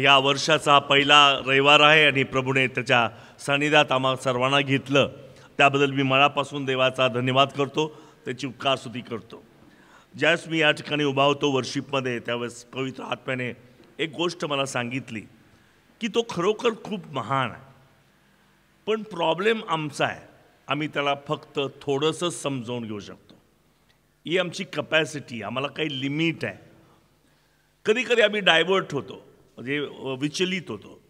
या वर्षाचा पहिला रविवार आहे आणि प्रभूने त्याच्या सानिध्यात आम्हा सर्वांना घेतलं, त्याबद्दल मी मनापासून देवाचा धन्यवाद करतो, त्याची उपकारस्तुती करतो. ज्यावेळेस मी या ठिकाणी उभा होतो वर्शिपमध्ये, त्यावेळेस पवित्र आत्म्याने एक गोष्ट मला सांगितली की तो खरोखर खूप महान आहे, पण प्रॉब्लेम आमचा आहे, आम्ही त्याला फक्त थोडंसं समजावून घेऊ शकतो. ही आमची कपॅसिटी, आम्हाला काही लिमिट आहे. कधी कधी आम्ही डायव्हर्ट होतो, म्हणजे विचलित होतो.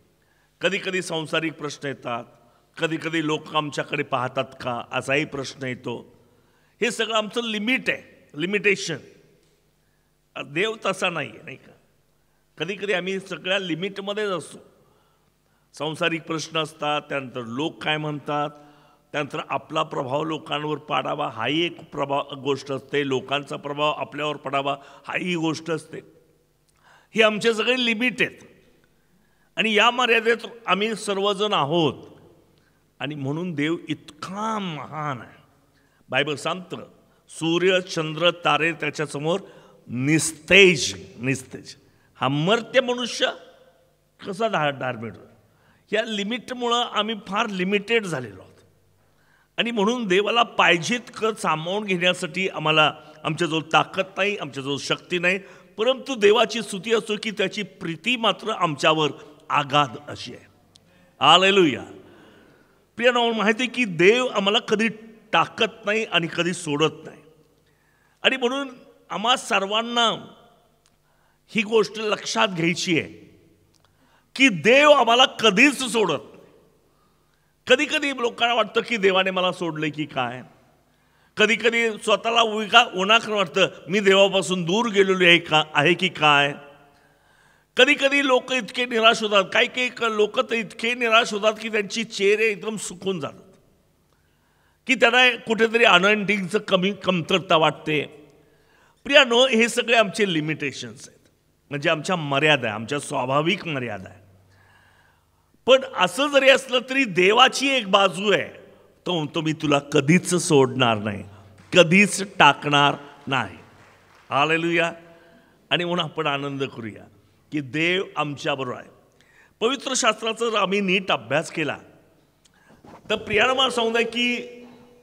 कधी कधी सांसारिक प्रश्न येतात, कधी कधी लोक आमच्याकडे पाहतात का असाही प्रश्न येतो. हे सगळं आमचं लिमिट आहे, लिमिटेशन. देव तसा नाही आहे, नाही का. कधी कधी आम्ही सगळ्या लिमिटमध्येच असतो. सांसारिक प्रश्न असतात, त्यानंतर लोक काय म्हणतात, त्यानंतर आपला प्रभाव लोकांवर पाडावा हाही एक गोष्ट असते, लोकांचा प्रभाव आपल्यावर पडावा हाही गोष्ट असते. हे आमचे सगळे लिमिट आहेत आणि या मर्यादेत आम्ही सर्वजण आहोत. आणि म्हणून देव इतका महान आहे. बायबल सांगतं सूर्य चंद्र तारे त्याच्यासमोर निस्तेज. निस्तेज हा मर्त्य मनुष्य कसा धार मिळतो. या लिमिटमुळं आम्ही फार लिमिटेड झालेलो आहोत. आणि म्हणून देवाला पाहिजे तितकं सामावून घेण्यासाठी आम्हाला आमच्याजवळ ताकद नाही, आमच्याजवळ शक्ती नाही. परंतु देवाची स्तुती असो की त्याची प्रीती मात्र आमच्यावर आगाध अशी आहे. हालेलुया. प्रियांनो, माहिती की देव आम्हाला कधी टाकत नाही आणि कधी सोडत नाही. आणि म्हणून आम्हा सर्वांना ही गोष्ट लक्षात घ्यायची आहे की देव आम्हाला कधीच सोडत नाही. कधी कधी लोकांना वाटतं की देवाने मला सोडले की काय. कधी कधी स्वतःला उन्हाखर वाटतं मी देवापासून दूर गेलेलो आहे की काय. कधी कधी लोक इतके निराश होतात, काही काही लोक तर इतके निराश होतात की त्यांची चेहरे एकदम सुकून जातात, की त्यांना कुठेतरी अनॉइंटिंगचं कमतरता वाटते. प्रियांनो, हे सगळे आमचे लिमिटेशन्स आहेत, म्हणजे आमच्या मर्यादा आहे, आमच्या स्वाभाविक मर्यादा आहे. पण असं जरी असलं तरी देवाची एक बाजू आहे, तो म्हणतो मी तुला कधीच सोडणार नाही, कधीच टाकणार नाही. हालेलुया. आणि म्हणून आपण आनंद करूया की देव आमच्याबरोबर आहे. पवित्र शास्त्राचा जर आम्ही नीट अभ्यास केला तर प्रियांनो मला सांगू द्या की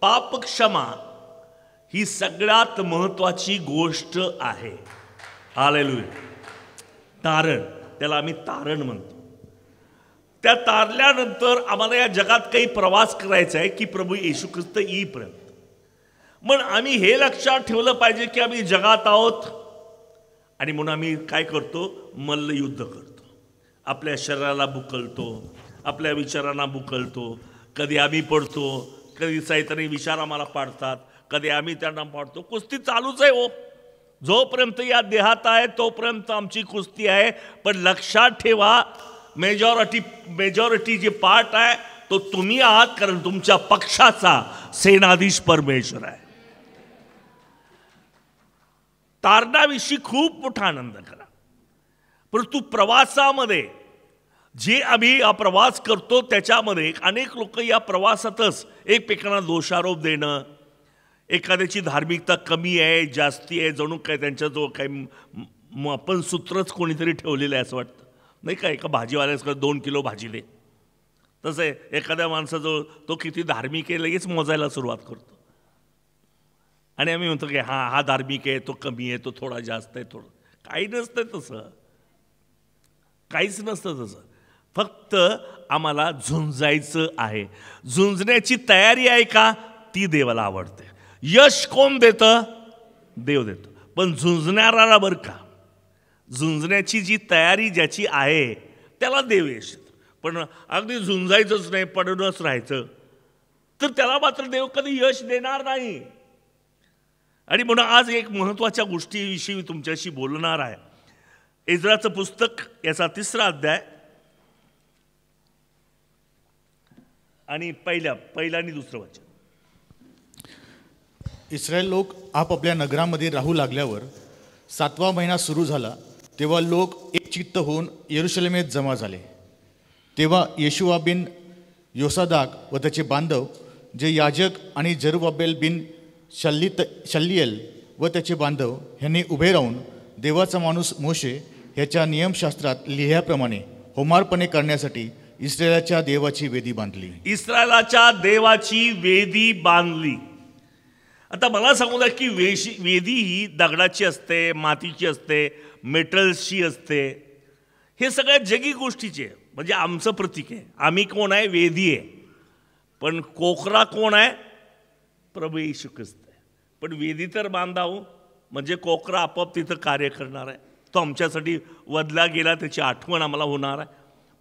पाप क्षमा ही सगळ्यात महत्त्वाची गोष्ट आहे. हालेलुया. तारण, त्याला आम्ही तारण म्हणतो. त्या तारल्यानंतर आम्हाला या जगात काही प्रवास करायचा आहे की प्रभू येशू ख्रिस्त येईपर्यंत. मग आम्ही हे लक्षात ठेवलं पाहिजे की आम्ही जगात आहोत आणि म्हणून आम्ही काय करतो, मल्लयुद्ध करतो. आपल्या शरीराला बुकलतो, आपल्या विचारांना बुकलतो. कधी आम्ही पडतो, कधी सैतानी विचार आम्हाला पाडतात, कधी आम्ही त्यांना पाडतो. कुस्ती चालूच आहे हो. जोपर्यंत या देहात आहे तोपर्यंत आमची कुस्ती आहे. पण लक्षात ठेवा, मेजॉरिटी जे पार्ट आहे तो तुम्ही आहात, कारण तुमच्या पक्षाचा सेनाधीश परमेश्वर आहे. तारणाविषयी खूप मोठा आनंद करा. परंतु प्रवासामध्ये जे आम्ही हा प्रवास करतो त्याच्यामध्ये अनेक लोक या प्रवासातच एकमेकांना दोषारोप देणं, एखाद्याची धार्मिकता कमी आहे जास्ती आहे, जणू काय त्यांच्याजवळ काही आपण सूत्रच कोणीतरी ठेवलेलं आहे असं वाटतं, नाही का. एका भाजीवाल्याकडे 2 किलो भाजी दे, तसं आहे एखाद्या माणसाजवळ तो किती धार्मिक आहे लगेच मोजायला सुरुवात करतो. आणि आम्ही म्हणतो की हा धार्मिक आहे, तो कमी आहे, तो थोडा जास्त आहे, थोडं. काही नसतं तसं, काहीच नसतं तसं. फक्त आम्हाला झुंजायचं आहे. झुंजण्याची तयारी आहे का, ती देवाला आवडते. यश कोण देतं, देव देतो. पण झुंजणारा बरं का, झुंजण्याची जी तयारी ज्याची आहे त्याला देव यश देतो. पण अगदी झुंजायचंच नाही, पडूनच राहायचं तर त्याला मात्र देव कधी यश देणार नाही. आणि म्हणून आज एक महत्त्वाच्या गोष्टीविषयी मी तुमच्याशी बोलणार आहे. इस्राचं पुस्तक याचा 3रा अध्याय आणि पहिला आणि 2रं वचन. इस्रायल लोक आपापल्या नगरामध्ये राहू लागल्यावर 7वा महिना सुरू झाला, तेव्हा लोक एकचित्त होऊन यरूशलेमेत जमा झाले. तेव्हा येशुआ बिन योसादाक व त्याचे बांधव, जे याजक, आणि जरुब्बाबेल बिन शल्लियल व त्याचे बांधव ह्यांनी उभे राहून देवाचा माणूस मोशे ह्याच्या नियमशास्त्रात लिहिल्याप्रमाणे होमार्पणे करण्यासाठी इस्रायलाच्या देवाची वेदी बांधली. इस्रायलाच्या देवाची वेदी बांधली. आता मला सांगू द्या की वेदी ही दगडाची असते, मातीची असते, मेटल्सची असते. हे सगळ्या जगी गोष्टीचे म्हणजे आमचं प्रतीक आहे. आम्ही कोण आहे? वेदी आहे. पण कोकरा कोण आहे? प्रभू येशू ख्रिस्त आहे. पण वेदी तर बांधावं म्हणजे कोकरा आपोआप तिथं कार्य करणार आहे. तो आमच्यासाठी वदला गेला, त्याची आठवण आम्हाला होणार आहे.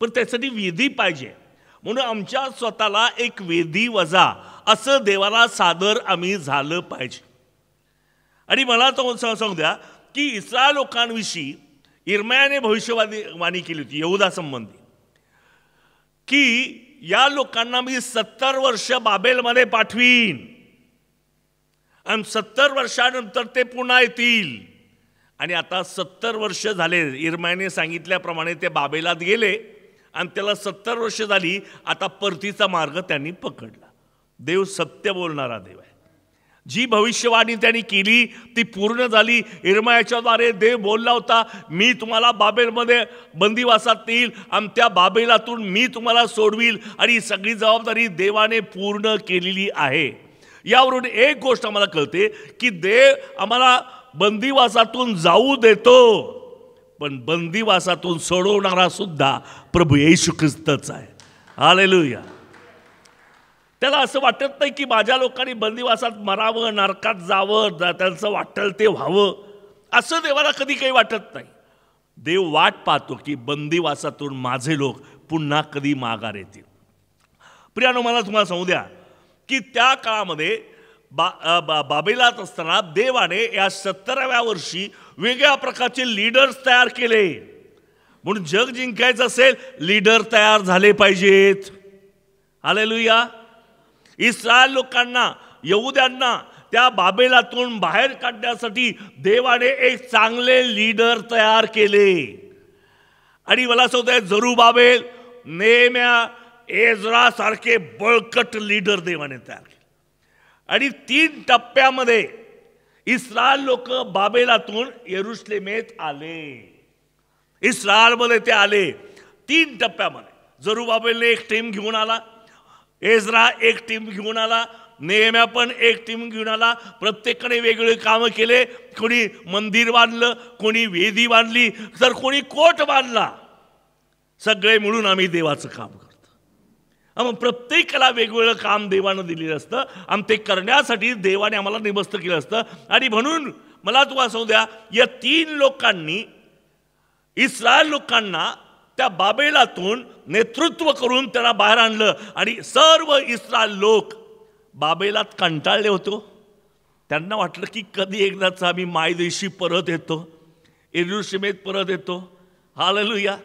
पण त्यासाठी वेदी पाहिजे. म्हणून आमच्या स्वतःला एक वेदी वजा असं देवाला सादर आम्ही झालं पाहिजे. आणि मला तो सांगू द्या की इस्रायल लोकांविषयी इर्मयाने भविष्यवाणी केली होती यहूदा संबंधी की या लोकांना मी 70 वर्ष बाबेलमध्ये पाठवीन आणि 70 वर्षानंतर ते पुन्हा येतील. आणि आता 70 वर्ष झाले. इर्मयाने सांगितल्याप्रमाणे ते बाबेलात गेले आणि त्याला 70 वर्ष झाली. आता परतीचा मार्ग त्यांनी पकडला. देव सत्य बोलणारा देव आहे. जी भविष्यवाणी त्यांनी केली ती पूर्ण झाली. इर्मयाच्याद्वारे देव बोलला होता, मी तुम्हाला बाबेलमध्ये बंदिवासात नेईल आणि त्या बाबेलातून मी तुम्हाला सोडवील. आणि ही सगळी जबाबदारी देवाने पूर्ण केलेली आहे. यावरून एक गोष्ट आम्हाला कळते की देव आम्हाला बंदिवासातून जाऊ देतो, पण बंदिवासातून सोडवणारा सुद्धा प्रभू येशू ख्रिस्तच आहे. हालेलुया. त्याला असं वाटत नाही की माझ्या लोकांनी बंदिवासात मरावं, नरकात जावं, त्यांचं वाटेल ते व्हावं, असं देवाला कधी काही वाटत नाही. देव वाट पाहतो की बंदिवासातून माझे लोक पुन्हा कधी माघार येतील. प्रियानो, मला तुम्हाला सांगू द्या की त्या काळामध्ये बाबेलात असताना देवाने या 70व्या वर्षी वेगळ्या प्रकारचे लीडर्स तयार केले. म्हणून जग जिंकायचं असेल, लीडर तयार झाले पाहिजेत. हालेलुया. इस्रायल लोकांना, यहुद्यांना त्या बाबेलातून बाहेर काढण्यासाठी देवाने एक चांगले लीडर तयार केले. आणि मला सांगतोय जरुबाबेल, नेहम्या, एज्रा सारखे बळकट लीडर देवाने तयार केले. आणि 3 टप्प्यामध्ये इस्रायल लोक बाबेलातून यरुशलेमेत आले. इस्रायलमध्ये ते आले 3 टप्प्यामध्ये. जरुबाबेलने एक टीम घेऊन आला, एज्रा एक टीम घेऊन आला, नेहम्या पण एक टीम घेऊन आला. प्रत्येकाने वेगवेगळे कामं केले. कोणी मंदिर बांधलं, कोणी वेदी बांधली, तर कोणी कोट बांधला. सगळे मिळून आम्ही देवाचं काम करतो. मग प्रत्येकाला वेगवेगळं काम देवानं दिलेलं असतं आणि ते करण्यासाठी देवाने आम्हाला निमस्त केलं असतं. आणि म्हणून मला तुम्हाला सांगू द्या, या 3 लोकांनी इस्रायल लोकांना त्या बाबेलातून नेतृत्व करून त्यांना बाहेर आणलं. आणि सर्व इस्रायल लोक बाबेलात कंटाळले होतो. त्यांना वाटलं की कधी एकदाच आम्ही मायदेशी परत येतो, यरुशलेमेत परत येतो. हालेलुया.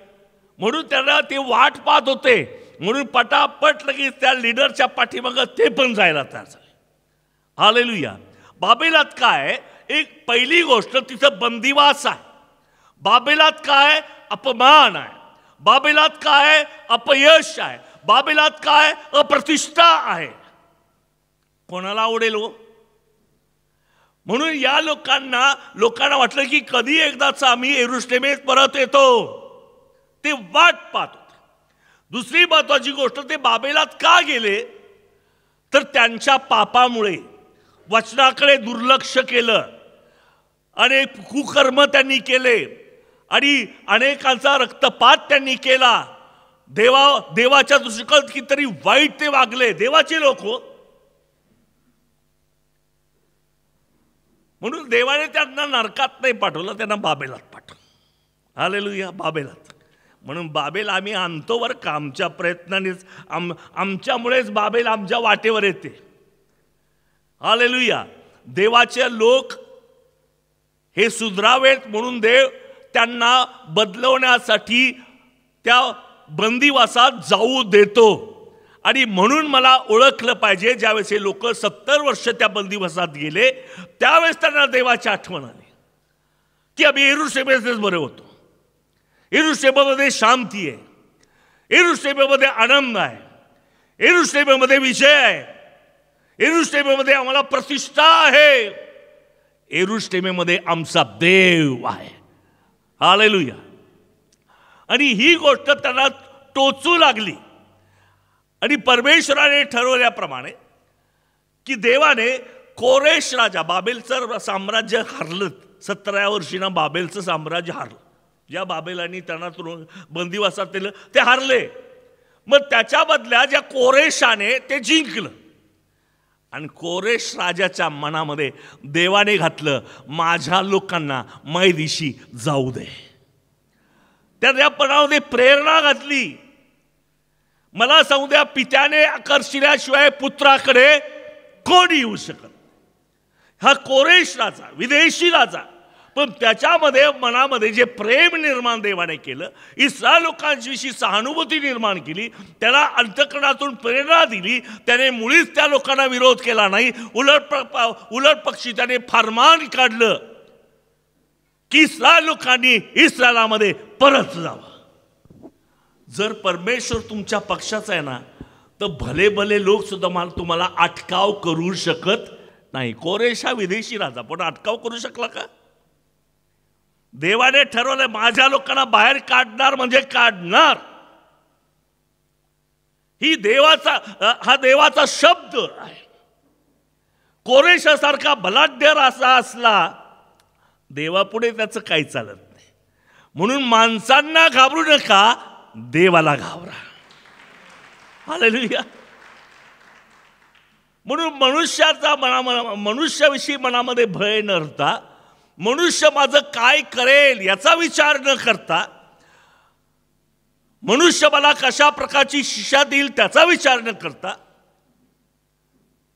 म्हणून त्यांना ते वाट पाहत होते. म्हणून पटापट लगेच त्या लीडरच्या पाठीमागं ते पण जायला तयार झाले. हालेलुया. बाबेलात काय, एक पहिली गोष्ट तिथं बंदिवास आहे. बाबेलात काय, अपमान आहे. बाबेलात काय, अपयश आहे. बाबेलात काय, अप्रतिष्ठा आहे. कोणाला आवडेल हो? म्हणून या लोकांना वाटलं की कधी एकदाच आम्ही यरुशलेमेत परत येतो. ते वाट पाहत होते. दुसरी महत्वाची गोष्ट, ते बाबेलात का गेले तर त्यांच्या पापामुळे वचनाकडे दुर्लक्ष केलं, अनेक कुकर्म त्यांनी केले आणि अनेकांचा रक्तपात त्यांनी केला. देवाच्या दृष्टिकोनात कितीतरी वाईट ते वागले. देवाचे लोक हो. म्हणून देवाने त्यांना नरकात नाही पाठवलं, त्यांना बाबेलात पाठवलं. हालेलुया. बाबेलात. म्हणून बाबेल आम्ही आणतो बरं का, आमच्या प्रयत्नानेच, आमच्यामुळेच बाबेल आमच्या वाटेवर येते. हालेलुया. देवाचे लोक हे सुधरावेत म्हणून देव त्यांना बदलवण्यासाठी त्या बंदिवासात जाऊ देतो. आणि म्हणून मला ओळखलं पाहिजे, ज्यावेळेस हे लोक 70 वर्ष त्या बंदिवासात गेले त्यावेळेस त्यांना देवाची आठवण आली की आम्ही यरुशलेमेतच बरे होतो. यरुशलेमेमध्ये शांती आहे, यरुशलेमेमध्ये आनंद आहे, यरुशलेमेमध्ये विजय आहे, यरुशलेमेमध्ये आम्हाला प्रतिष्ठा आहे, यरुशलेमेमध्ये आमचा देव आहे. हालेलुया. आणि ही गोष्ट त्यांना टोचू लागली. आणि परमेश्वराने ठरवल्याप्रमाणे की देवाने कोरेश राजा, बाबेलचं साम्राज्य हरलं. 17व्या वर्षीना बाबेलचं साम्राज्य हारलं. ज्या बाबेलांनी त्यांना बंदिवासात नेलं ते हारले. मग त्याच्या बदल्या ज्या कोरेशाने ते जिंकलं. आणि कोरेश राजाच्या मनामध्ये देवाने घातलं, माझ्या लोकांना मैदिशी जाऊ दे. त्या पणामध्ये प्रेरणा घातली. मला सांगू द्या, पित्याने आकर्षिल्याशिवाय पुत्राकडे कोण येऊ शकत. हा कोरेश राजा, विदेशी राजा, पण त्याच्यामध्ये मनामध्ये जे प्रेम निर्माण देवाने केलं, इस्रायल लोकांविषयी सहानुभूती निर्माण केली, त्याला अंतःकरणातून प्रेरणा दिली. त्याने मुळीच त्या लोकांना विरोध केला नाही. उलट पक्षी त्याने फरमान काढलं की इस्रायल लोकांनी इस्रायलामध्ये परत जावं. जर परमेश्वर तुमच्या पक्षाचा आहे ना, तर भले भले लोक सुद्धा तुम्हाला अटकाव करू शकत नाही. कोरेश हा विदेशी राजा, पण अटकाव करू शकला का? देवाने ठरवलं, माझ्या लोकांना बाहेर काढणार म्हणजे काढणार. हा देवाचा शब्द आहे. कोरेशासारखा बलाढ्य राजा असला, देवापुढे त्याचं काही चालत नाही. म्हणून माणसांना घाबरू नका, देवाला घाबरा. हालेलुया. म्हणून मनुष्याविषयी मनामध्ये भय नसता, मनुष्य माझं काय करेल याचा विचार न करता, मनुष्य मला कशा प्रकारची शिक्षा देईल त्याचा विचार न करता,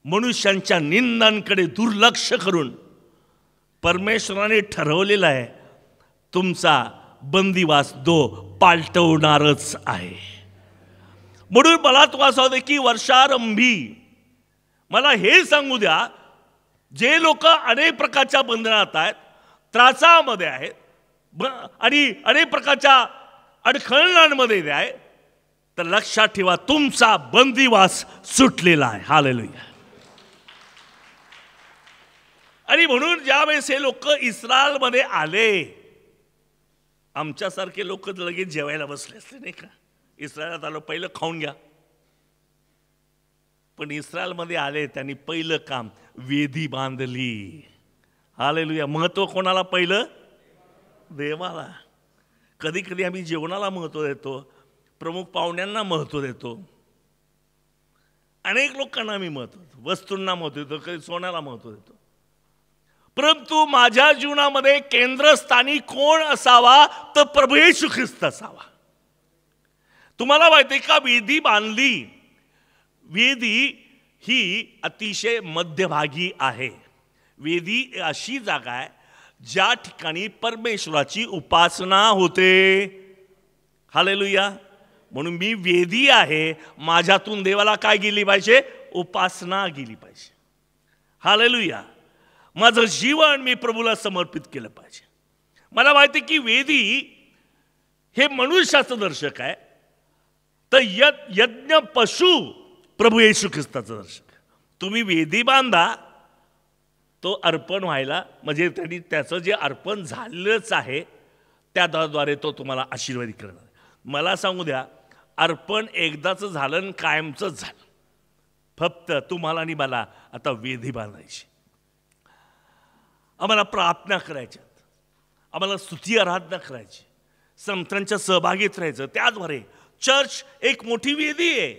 मनुष्यांच्या निंदांकडे दुर्लक्ष करून परमेश्वराने ठरवलेला आहे, तुमचा बंदिवास तो पालटवणारच आहे. म्हणून मला तुम्हाला सांगतो की वर्षारंभी मला हे सांगू द्या, जे लोक अनेक प्रकारच्या बंधनात आहेत, त्रासामध्ये आहेत आणि अनेक प्रकारच्या अडखळणांमध्ये आहे, तर लक्षात ठेवा, तुमचा बंदिवास सुटलेला आहे. हालेलुया. आणि म्हणून ज्यावेळेस हे लोक इस्रायलमध्ये आले, आमच्यासारखे लोक लगेच जेवायला बसले असले नाही का. इस्रायलात आलो, पहिलं खाऊन घ्या. पण इस्रायलमध्ये आले, त्यांनी पहिलं काम वेदी बांधली. हालेलुया. महत्व कोणाला? पहिलं देवाला. कधी कधी आम्ही जेवणाला महत्व देतो, प्रमुख पाहुण्यांना महत्व देतो, अनेक लोकांना आम्ही महत्व देतो, वस्तूंना महत्व देतो, कधी सोन्याला महत्व देतो. परंतु माझ्या जीवनामध्ये केंद्रस्थानी कोण असावा? तर प्रभू येशू ख्रिस्त असावा. तुम्हाला माहिती आहे का, वेदी बांधली. वेदी ही अतिशय मध्यभागी आहे. वेदी अशी जागा आहे ज्या ठिकाणी परमेश्वराची उपासना होते. हालेलुया. म्हणून मी वेदी आहे, माझ्यातून देवाला काय गेली पाहिजे? उपासना गेली पाहिजे. हालेलुया. माझं जीवन मी प्रभूला समर्पित केलं पाहिजे. मला माहिती की वेदी हे मनुष्याचं दर्शक आहे, तर यज्ञ पशु प्रभू येशू ख्रिस्ताचं दर्शक. तुम्ही वेदी बांधा, तो अर्पण व्हायला, म्हणजे त्यांनी त्याचं जे अर्पण झालेलंच आहे त्याद्वारे तो तुम्हाला आशीर्वाद करणार. मला सांगू द्या, अर्पण एकदाचं झालं आणि कायमचं झालं. फक्त तुम्हाला आणि मला आता वेदी बांधायची. आम्हाला प्रार्थना करायच्यात, आम्हाला स्तुती आराधना करायची, संतांच्या सहभागीत राहायचं. त्याद्वारे चर्च एक मोठी वेदी आहे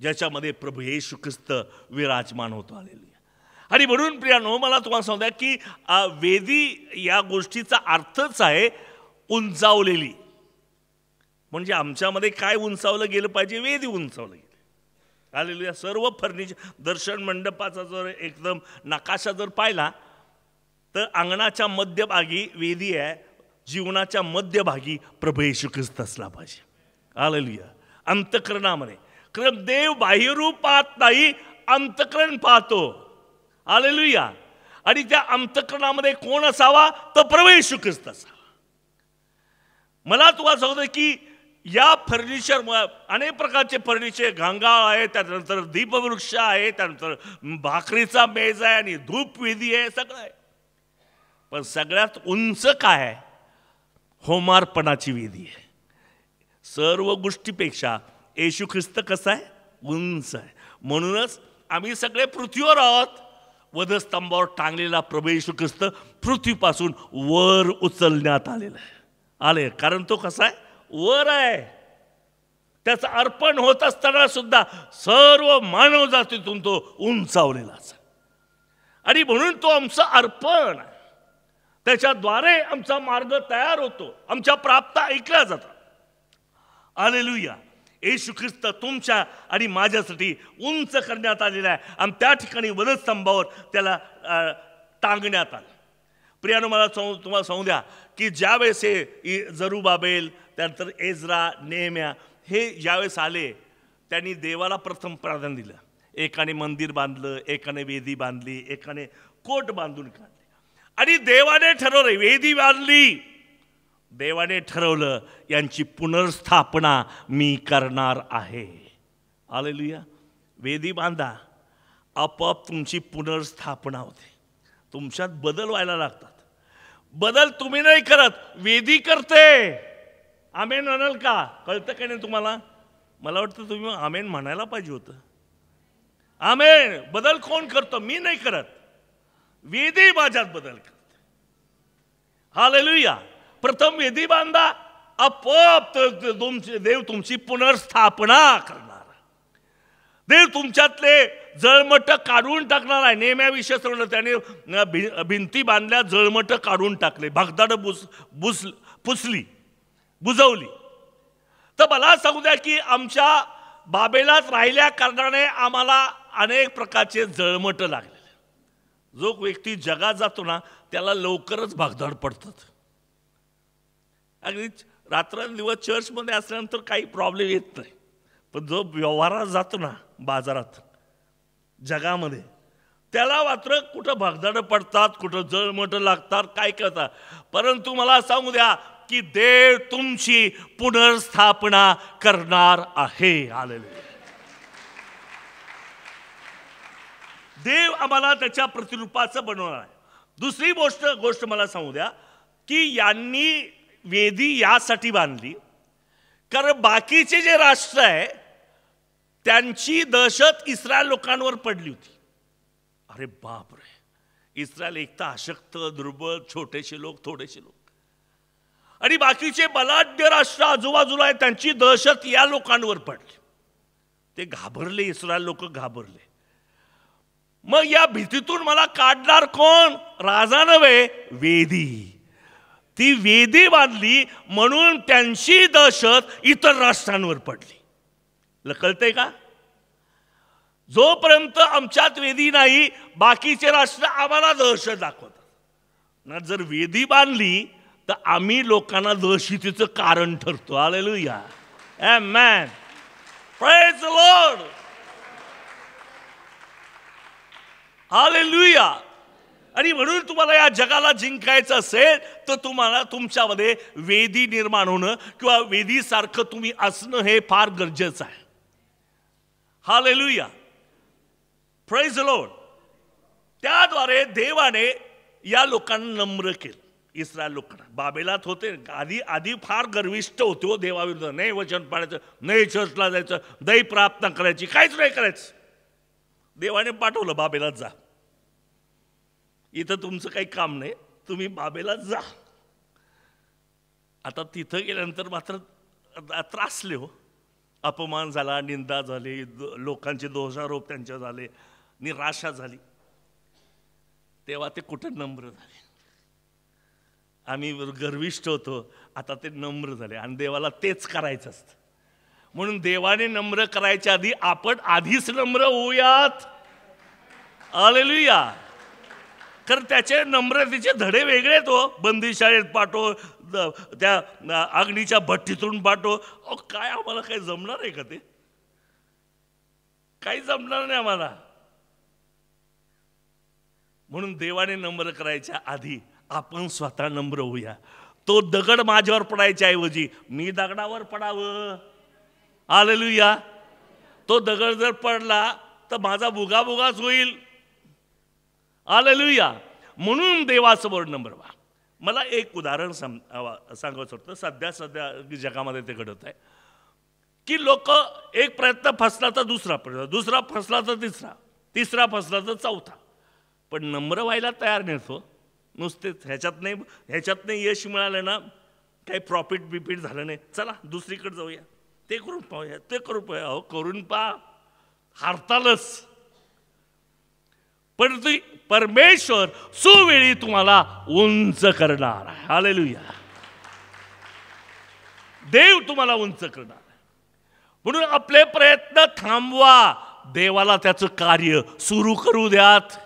ज्याच्यामध्ये प्रभू येशू ख्रिस्त विराजमान होतो. आलेली. आणि म्हणून प्रियानो, मला तुम्हाला सांगू द्या की वेदी या गोष्टीचा अर्थच आहे उंचावलेली. म्हणजे आमच्यामध्ये काय उंचावलं गेलं पाहिजे? वेदी उंचावलं गेलं. आलेली. सर्व फर्निचर, दर्शन मंडपाचा जर एकदम नकाशा जर पाहिला तर अंगणाच्या मध्यभागी वेदी आहे, जीवनाच्या मध्यभागी प्रभू येशू ख्रिस्त असला पाहिजे. हालेलुया. अंतःकरणामध्ये, कारण देव बाह्यरूप पाहत नाही, अंतःकरण पाहतो. हालेलुया. आणि त्या अंतःकरणामध्ये कोण असावा? तर प्रभू येशू ख्रिस्त असावा. मला तुम्हाला सांगतो की या फर्निचर, अनेक प्रकारचे फर्निचर, घांगाळ आहे, त्यानंतर दीपवृक्ष आहे, त्यानंतर भाकरीचा मेज आहे आणि धूप वेदी आहे, सगळं आहे. पण सगळ्यात उंच काय आहे? होमार्पणाची वेदी आहे. सर्व गोष्टीपेक्षा येशू ख्रिस्त कसा आहे? उंच आहे. म्हणूनच आम्ही सगळे पृथ्वीवर आहोत. वधस्तंभावर टांगलेला प्रभू येशू ख्रिस्त पृथ्वीपासून वर उचलण्यात आलेला आहे. आले कारण तो कसा आहे? वर आहे. त्याचं अर्पण होत असताना सुद्धा सर्व मानव जातीतून तो उंचावलेलाच आणि म्हणून तो आमचं अर्पण आहे. त्याच्याद्वारे आमचा मार्ग तयार होतो, आमच्या प्राप्त ऐकल्या जातात. हालेलुया. येशू ख्रिस्त तुमच्या आणि माझ्यासाठी उंच करण्यात आलेला आहे आणि त्या ठिकाणी वधस्तंभावर त्याला टांगण्यात आलं. प्रियानो, मला तुम्हाला सांगू द्या की ज्यावेळेस हे जरुबाबेल, त्यानंतर एजरा, नेहम्या हे ज्यावेळेस आले त्यांनी देवाला प्रथम प्राधान्य दिलं. एकाने मंदिर बांधलं, एकाने वेदी बांधली, एकाने कोट बांधून काढले आणि देवाने ठरवलं, वेदी बांधली, देवाने ठरवलं यांची पुनर्स्थापना मी करणार आहे. हालेलुया. वेदी बांधा, आपोआप तुमची पुनर्स्थापना होते. तुमच्यात बदल व्हायला लागतात. बदल तुम्ही नाही करत, वेदी करते. आमेन म्हणाल का? कळतं का नाही तुम्हाला? मला वाटतं तुम्ही आमेन म्हणायला पाहिजे होतं. आमेन. बदल कोण करतो? मी नाही करत, वेदी माझ्यात बदल करते. हालेलुया. प्रथम वेदी बांधा, आपोआप देव तुमची पुनर्स्थापना करणार. देव तुमच्यातले जळमट काढून टाकणार आहे. नेहम्याविषयी सांगितलं, त्याने भिंती बांधल्या, जळमट काढून टाकले, भगदाड पुसली, बुजवली. तर मला सांगू द्या की आमच्या बाबेलाच राहिल्या कारणाने आम्हाला अनेक प्रकारचे जळमट लागलेले. जो व्यक्ती जगात जातो ना त्याला लवकरच भागदौड पडतात. अगदी रात्रंदिवस चर्चमध्ये असल्यानंतर काही प्रॉब्लेम येत नाही, पण जो व्यवहारात जातो ना बाजारात जगामध्ये, त्याला मात्र कुठं भागदौड पडतात, कुठं जळमट लागतात, काय करतात. परंतु मला सांगू द्या की देव तुमची पुनर्स्थापना करणार आहे. हालेलुया. देव आम्हाला त्याच्या प्रतिरूपाचं बनवणार आहे. दुसरी गोष्ट मला सांगू द्या की यांनी वेदी यासाठी बांधली कारण बाकीचे जे राष्ट्र आहे त्यांची दहशत इस्रायल लोकांवर पडली होती. अरे बापरे, इस्रायल एक तर अशक्त, दुर्बल, छोटेसे लोक, थोडेसे लोक, आणि बाकीचे बलाढ्य राष्ट्र आजूबाजूला आहे, त्यांची दहशत या लोकांवर पडली. ते घाबरले, इस्रायल लोक घाबरले. मग या भीतीतून मला काढणार कोण? राजा नव्हे, वेदी. ती वेदी बांधली म्हणून त्यांची दहशत इतर राष्ट्रांवर पडली. कळतंय का? जोपर्यंत आमच्यात वेदी नाही बाकीचे राष्ट्र आम्हाला दहशत दाखवतात ना. जर वेदी बांधली तर आम्ही लोकांना दहशतीचं कारण ठरतो. Hallelujah. Amen. Praise the Lord. Hallelujah. आणि म्हणून तुम्हाला या जगाला जिंकायचं असेल तर तुम्हाला तुमच्यामध्ये वेदी निर्माण होणं किंवा वेदीसारखं तुम्ही असणं हे फार गरजेचं आहे. हालेलुया. Praise the Lord. त्याद्वारे देवाने या लोकांना नम्र केलं. इस्रायल लोकांना बाबेलात होते आधी फार गर्विष्ठ होते हो देवाविरुद्ध. नाही वचन पाळायचं, नाही चर्चला जायचं, नाही प्रार्थना करायची, काहीच नाही करायचं. देवाने पाठवलं बाबेलात जा, इथं तुमचं काही काम नाही, तुम्ही बाबेलात जा. आता तिथं गेल्यानंतर मात्र त्रासले हो. अपमान झाला, निंदा झाली, लोकांचे दोषारोप त्यांच्या झाले, निराशा झाली. तेव्हा ते कुठं नम्र झाले. आम्ही गर्विष्ठ होतो, आता ते नम्र झाले आणि देवाला तेच करायचं असतं. म्हणून देवाने नम्र करायच्या आधी आपण आधीच नम्र होऊयात. हालेलुया. कारण त्याचे नम्रतेचे धडे वेगळे तो. बंदीशाळेत पाठव, त्या अग्नीच्या भट्टीतून पाठव. अहो काय आम्हाला काही जमणार आहे का? ते काही जमणार नाही आम्हाला. म्हणून देवाने नम्र करायच्या आधी आपण स्वतः नम्र होऊया. तो दगड माझ्यावर पडायच्या ऐवजी मी दगडावर पडावं. हालेलुया. तो दगड जर पडला तर माझा बुगाच होईल. हालेलुया. म्हणून देवासमोर नम्र व्हा. मला एक उदाहरण सांगायचं होतं. सध्या जगामध्ये ते घडत आहे. की लोक एक प्रयत्न फसला तर दुसरा प्रयत्न, दुसरा फसला तर तिसरा, तिसरा फसला तर चौथा, पण नम्र व्हायला तयार नसतो. नुसतेच ह्याच्यात नाही यश मिळालं ना, काही प्रॉफिट बिफिट झालं नाही, चला दुसरीकडे जाऊया, ते करून पाहूया, ते करून पाहूया. अहो करून पहा, हारतालच. पण परमेश्वर सुवेळी तुम्हाला उंच करणार आहे. हालेलुया. देव तुम्हाला उंच करणार आहे. म्हणून आपले प्रयत्न थांबवा, देवाला त्याचं कार्य सुरू करू द्यात.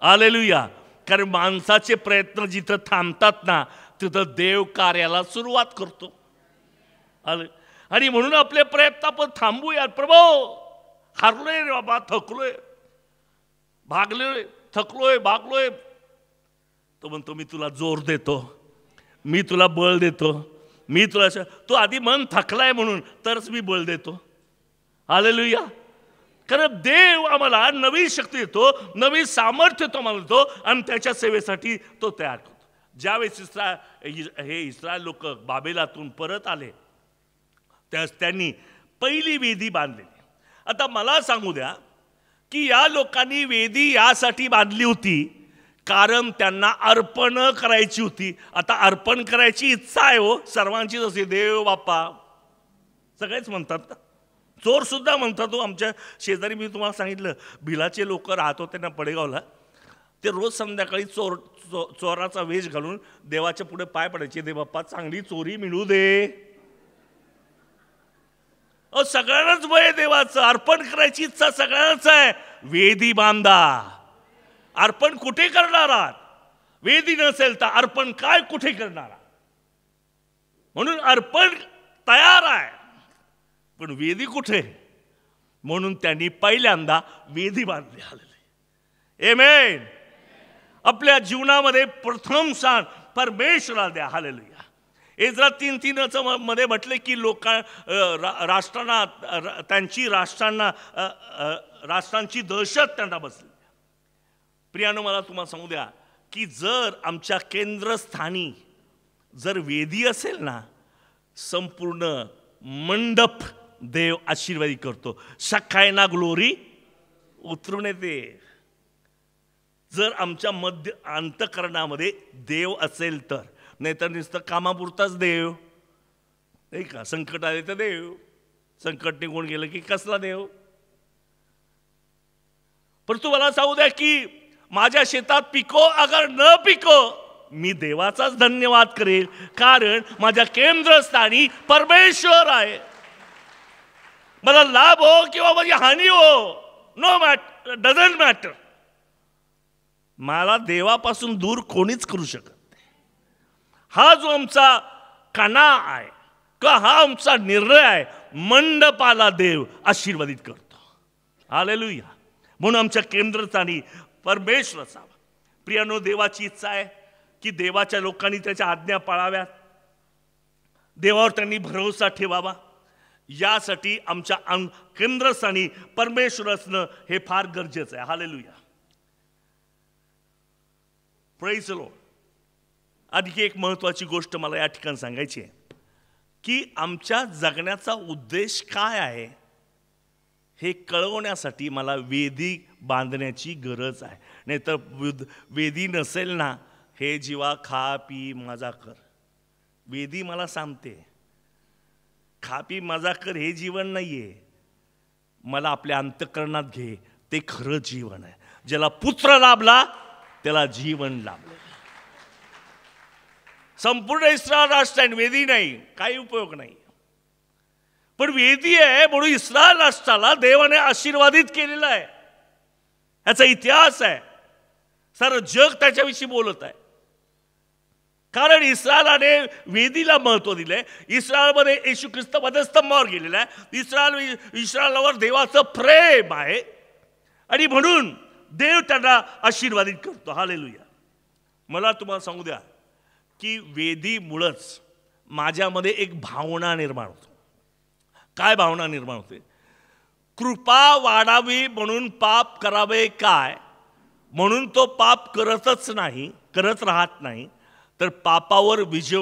हालेलुया. कारण माणसाचे प्रयत्न जिथं थांबतात ना, तिथं देव कार्याला सुरुवात करतो. आणि म्हणून आपले प्रयत्न आपण थांबूया. प्रभू हारलोय रे बाबा, थकलोय, भागलोय, तो म्हणतो मी तुला जोर देतो, मी तुला बळ देतो, मी तुला, तू आधी मन थकलाय म्हणून तरच मी बळ देतो. हालेलुया. कारण देव आम्हाला नवी शक्ती देतो, नवी सामर्थ्य तो आम्हाला देतो आणि त्याच्या सेवेसाठी तो तयार करतो. ज्यावेळेस इस्रायल लोक बाबेलातून परत आले, त्यास त्यांनी पहिली वेदी बांधलेली. आता मला सांगू द्या की या लोकांनी वेदी यासाठी बांधली होती कारण त्यांना अर्पण करायची होती. आता अर्पण करायची इच्छा आहे हो सर्वांचीच असते. देव बाप्पा सगळेच म्हणतात ना, चोर सुद्धा म्हणतात. तो आमच्या शेजारी मी तुम्हाला सांगितलं, भिलाचे लोक राहत होते ना पडेगावला, ते रोज संध्याकाळी चोराचा वेश घालून देवाच्या पुढे पाय पडायचे, दे बाप्पा चांगली चोरी मिळू दे. सगळ्यांनाच भय देवाचं, अर्पण करायची इच्छा सगळ्यांनाच आहे. वेदी बांधा. अर्पण कुठे करणार आहात? वेदी नसेल तर अर्पण काय कुठे करणार? म्हणून अर्पण तयार आहे, पण वेदी कुठे? म्हणून त्यांनी पहिल्यांदा वेदी बांधली. हालेलुया. आमेन. आपल्या जीवनामध्ये प्रथम स्थान परमेश्वराला द्या. हालेलुया. एजरा 3:3 मध्ये म्हटले की राष्ट्रांना त्यांची राष्ट्रांची दहशत त्यांना बसली. प्रियानो, मला तुम्हाला सांगू द्या की जर आमच्या केंद्रस्थानी जर वेदी असेल ना, संपूर्ण मंडप देव आशीर्वादी करतो. शकायना ग्लोरी उतरून येते. जर आमच्या मध्य अंतःकरणामध्ये देव असेल तर, नाहीतर नुसतं कामापुरताच देव नाही का. संकट आले तर देव, संकट निघून गेलं की कसला देव. पण तू मला सांगू द्या की माझ्या शेतात पिको अगर न पिको, मी देवाचाच धन्यवाद करेल, कारण माझ्या केंद्रस्थानी परमेश्वर आहे. मला लाभ हो किंवा माझी हानी हो, नो मॅटर, डझंट मॅटर. मला देवापासून दूर कोणीच करू शकत नाही. हा जो आमचा कणा आहे किंवा हा आमचा निर्णय आहे, मंडपाला देव आशीर्वादित करतो. हालेलुया. म्हणून आमच्या केंद्रस्थानी परमेश्वर असावा. प्रियानो, देवाची इच्छा आहे की देवाच्या लोकांनी त्याच्या आज्ञा पाळाव्यात, देवावर त्यांनी भरोसा ठेवावा. यासाठी आमच्या केंद्रस्थानी परमेश्वर असणं हे फार गरजेचं आहे. हालेलुया. Praise the Lord. आणखी एक महत्त्वाची गोष्ट मला या ठिकाणी सांगायची आहे की आमच्या जगण्याचा उद्देश काय आहे हे कळवण्यासाठी मला वेदी बांधण्याची गरज आहे. नाहीतर वेदी नसेल ना, हे जीवा खा पी मजा कर. वेदी मला सांगते खा पी मजा कर हे जीवन नाहीये. मला आपल्या अंतःकरणात घे, ते खरं जीवन आहे. ज्याला पुत्र लाभला त्याला जीवन लाभलं. संपूर्ण इस्रायल राष्ट्राने वेदी नाही, काही उपयोग नाही. पण वेदी आहे म्हणून इस्रायल राष्ट्राला देवाने आशीर्वादित केलेला आहे. याचा इतिहास आहे. सारं जग त्याच्याविषयी बोलत आहे. कारण इस्रायलाने वेदीला महत्त्व दिलंय. इस्रायलमध्ये येशू ख्रिस्त वधस्तंभावर गेलेला आहे. इस्रायलावर देवाचं प्रेम आहे आणि म्हणून देव त्यांना आशीर्वादित करतो. हालेलुया. मला तुम्हाला सांगू द्या की वेदीमुळंच माझ्यामध्ये एक भावना निर्माण होते. काय भावना निर्माण होते? कृपा वाढावी म्हणून पाप करावे काय, म्हणून तो पाप करत राहत नाही, तर पापावर विजय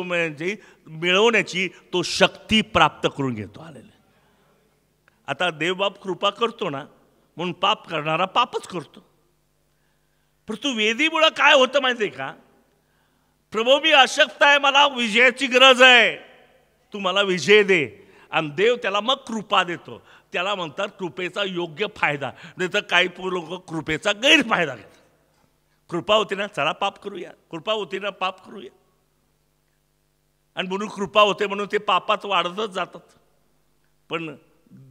मिळवण्याची तो शक्ती प्राप्त करून घेतो. आलेले आता देवबाप कृपा करतो ना म्हणून पाप करणारा पापच करतो. परंतु वेदीमुळं काय होतं माहिती आहे का? प्रभू मी अशक्त आहे, मला विजयाची गरज आहे, तू मला विजय दे. आणि देव त्याला मग कृपा देतो. त्याला म्हणतात कृपेचा योग्य फायदा. नाही तर काही लोक कृपेचा गैरफायदा घेतात. कृपा होती ना, चला पाप करूया, कृपा होती ना पाप करूया, आणि म्हणून कृपा होते म्हणून ते पापात वाढतच जातात. पण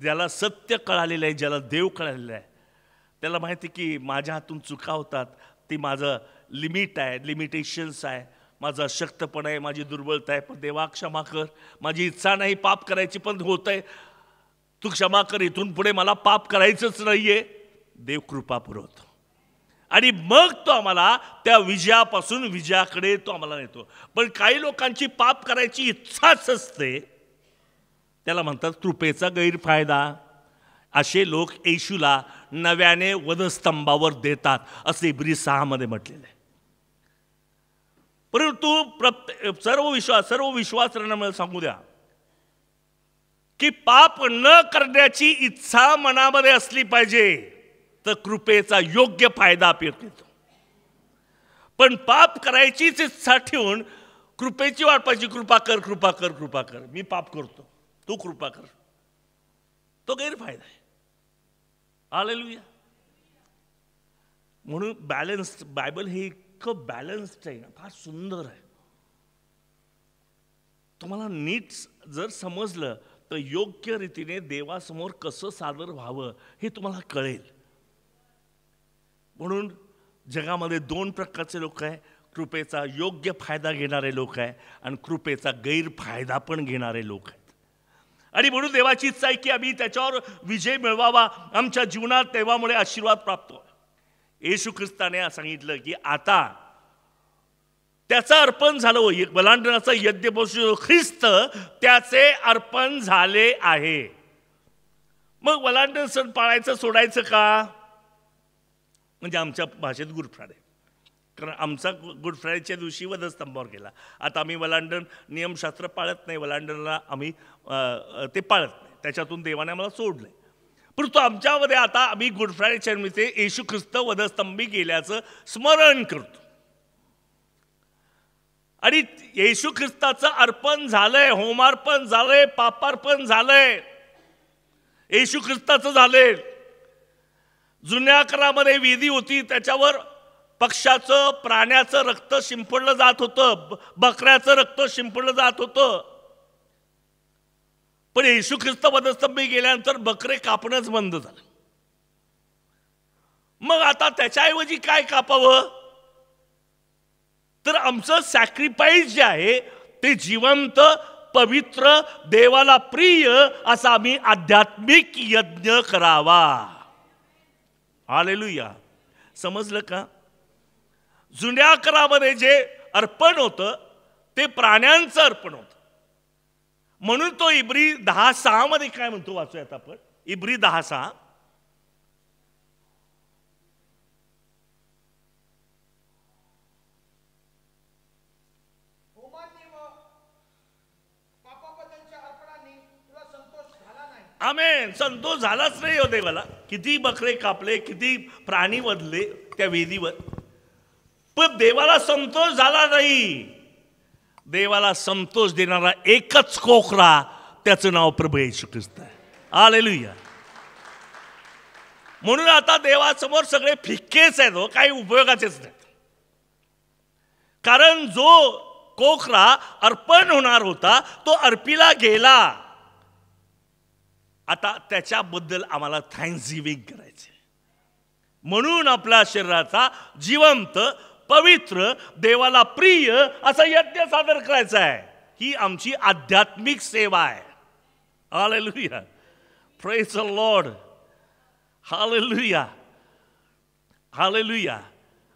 ज्याला सत्य कळालेलं आहे, ज्याला देव कळालेला आहे, त्याला माहिती की माझ्या हातून चुका होतात, ती माझं लिमिट आहे, लिमिटेशन्स आहे, माझं अशक्तपण आहे, माझी दुर्बलता आहे, पण देवा क्षमा कर, माझी इच्छा नाही पाप करायची पण होत आहे, तू क्षमा कर, इथून पुढे मला पाप करायचंच नाही आहे. देव कृपा पुरवतो आणि मग तो आम्हाला त्या विजयापासून विजयाकडे तो आम्हाला नेतो. पण काही लोकांची पाप करायची इच्छाच असते, त्याला म्हणतात कृपेचा गैरफायदा. असे लोक येशूला नव्याने वधस्तंभावर देतात असे इब्री 6 मध्ये म्हटलेलं आहे. परंतु सर्व विश्वासांना मला सांगू द्या की पाप न करण्याची इच्छा मनामध्ये असली पाहिजे तर कृपेचा योग्य फायदा आपल्याला येतो. पण पाप करायचीच इच्छा ठेवून कृपेची वाट पाहिजे, कृपा कर कृपा कर कृपा कर, मी पाप करतो तू कृपा कर, तो गैरफायदा आहे. हालेलुया. म्हणून बॅलन्स बायबल हे इतकं बॅलन्स्ड आहे ना, फार सुंदर आहे. तुम्हाला नीट जर समजलं तर योग्य रीतीने देवासमोर कसं सादर व्हावं हे तुम्हाला कळेल. म्हणून जगामध्ये 2 प्रकारचे लोक आहे, कृपेचा योग्य फायदा घेणारे लोक आहे आणि कृपेचा गैरफायदा पण घेणारे लोक आहेत. आणि म्हणून देवाची इच्छा आहे की आम्ही त्याच्यावर विजय मिळवावा, आमच्या जीवनात देवामुळे आशीर्वाद प्राप्त व्हावा. येशू ख्रिस्ताने सांगितलं की आता त्याचं अर्पण झालं, बलांडनाचा यज्ञ पशु ख्रिस्त त्याचे अर्पण झाले आहे. मग वलांडन सण पाळायचं सोडायचं का? म्हणजे आमच्या भाषेत गुड फ्रायडे, कारण आमचा गुड फ्रायडेच्या दिवशी वधस्तंभावर गेला. आता आम्ही वलांडन नियमशास्त्र पाळत नाही, वलांडनला आम्ही ते पाळत नाही, त्याच्यातून देवाने आम्हाला सोडलं. परंतु आमच्यामध्ये आता आम्ही गुड फ्रायडेच्या निमित्त येशू ख्रिस्त वधस्तंभी गेल्याचं स्मरण करतो. आणि येशू ख्रिस्ताचं अर्पण झालंय, होमार्पण झालंय, पापार्पण झालंय, येशू ख्रिस्ताचं झालंय. जुन्या करामध्ये विधी होती, त्याच्यावर पक्षाचं प्राण्याचं रक्त शिंपडलं जात होतं, बकऱ्याचं रक्त शिंपडलं जात होतं. पण येशू ख्रिस्त वधस्तंभी गेल्यानंतर बकरे कापणंच बंद झालं. मग आता त्याच्याऐवजी काय कापावं? तर आमचं सॅक्रिफाईस जे आहे ते जिवंत, पवित्र, देवाला प्रिय असा आम्ही आध्यात्मिक यज्ञ करावा. हालेलुया. समजलं का? जुन्या करामध्ये जे अर्पण होतं ते प्राण्यांचं अर्पण होतं. म्हणून तो इब्री 10:6 मध्ये काय म्हणतो, वाचूयात आपण. इब्री 10:6. आमेन. संतोष झालाच नाही हो देवाला. किती बकरे कापले, किती प्राणी वधले त्या वेदीवर, पण देवाला संतोष झाला नाही. देवाला संतोष देणारा एकच कोकरा, त्याचं नाव प्रभू येशू ख्रिस्त आहे. हालेलुया. म्हणून आता देवासमोर सगळे फिक्केच आहेत हो, काही उपयोगाचेच नाहीत. कारण जो कोकरा अर्पण होणार होता तो अर्पीला गेला. आता त्याच्याबद्दल आम्हाला थँक्सगिव्हिंग करायचे. म्हणून आपल्या शरीराचा जिवंत, पवित्र, देवाला प्रिय असा यज्ञ सादर करायचा आहे. ही आमची आध्यात्मिक सेवा आहे. Hallelujah. Praise the Lord. Hallelujah. Hallelujah.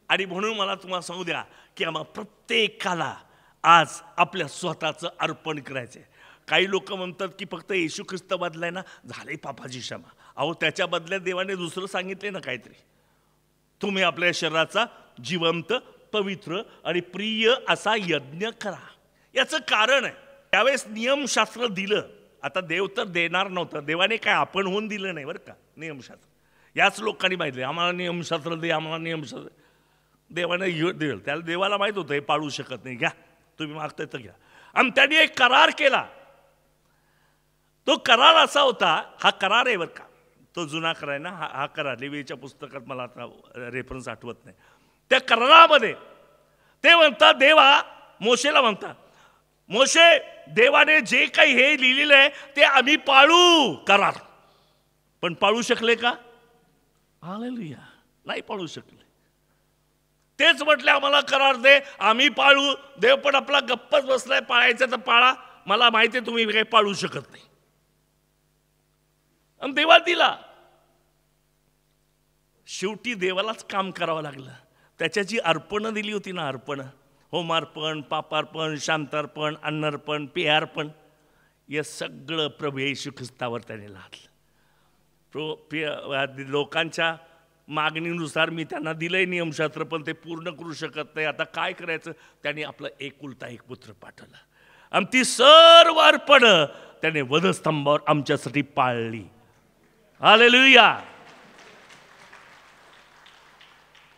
आणि म्हणून मला तुम्हाला सांगू द्या की आम्हाला प्रत्येकाला आज आपल्या स्वतःचं अर्पण करायचं आहे. काही लोक म्हणतात की फक्त येशू ख्रिस्त बदलाय ना, झाले पापाची क्षमा. अहो, त्याच्या बदल्यात देवाने दुसरं सांगितले ना काहीतरी. तुम्ही आपल्या शरीराचा जिवंत, पवित्र आणि प्रिय असा यज्ञ करा. याचं कारण आहे, त्यावेळेस नियमशास्त्र दिलं. आता देव तर देणार नव्हतं, देवाने काय आपण होऊन दिलं नाही बरं का नियमशास्त्र. याच लोकांनी माहिती आम्हाला नियमशास्त्र दे, आम्हाला नियमशास्त्र. देवाने दिलं, त्याला देवाला माहीत होतं हे पाळू शकत नाही, घ्या तुम्ही मागताय तर घ्या. आणि त्यांनी एक करार केला. तो करार असा होता, हा करार आहे बरं का, तो जुना करार आहे ना, हा करार लेवीच्या पुस्तकात मला आता रेफरन्स आठवत नाही. त्या करारामध्ये ते म्हणतात, देवा मोशेला म्हणतात, मोशे देवाने जे काही हे लिहिलेलं आहे ते आम्ही पाळू करार. पण पाळू शकले का? हालेलुया, नाही पाळू शकले. तेच म्हटले आम्हाला करार दे, आम्ही पाळू. देव पण आपला गप्पच बसलाय, पाळायचं तर पाळा, मला माहिती आहे तुम्ही काही पाळू शकत नाही. आणि देवा दिला. शेवटी देवालाच काम करावं लागलं. त्याच्या जी अर्पणं दिली होती ना, अर्पणं, होमार्पण, पापार्पण, शांतार्पण, अन्नर्पण, पेयार्पण, हे सगळं प्रभू येशू ख्रिस्तावर त्याने लादलं. लोकांच्या मागणीनुसार मी त्यांना दिलंय नियमशास्त्र, पण ते पूर्ण करू शकत नाही. आता काय करायचं? त्यांनी आपलं एकुलता एक पुत्र पाठवला आणि ती सर्व अर्पणं त्याने वधस्तंभावर आमच्यासाठी पाळली. हालेलुया.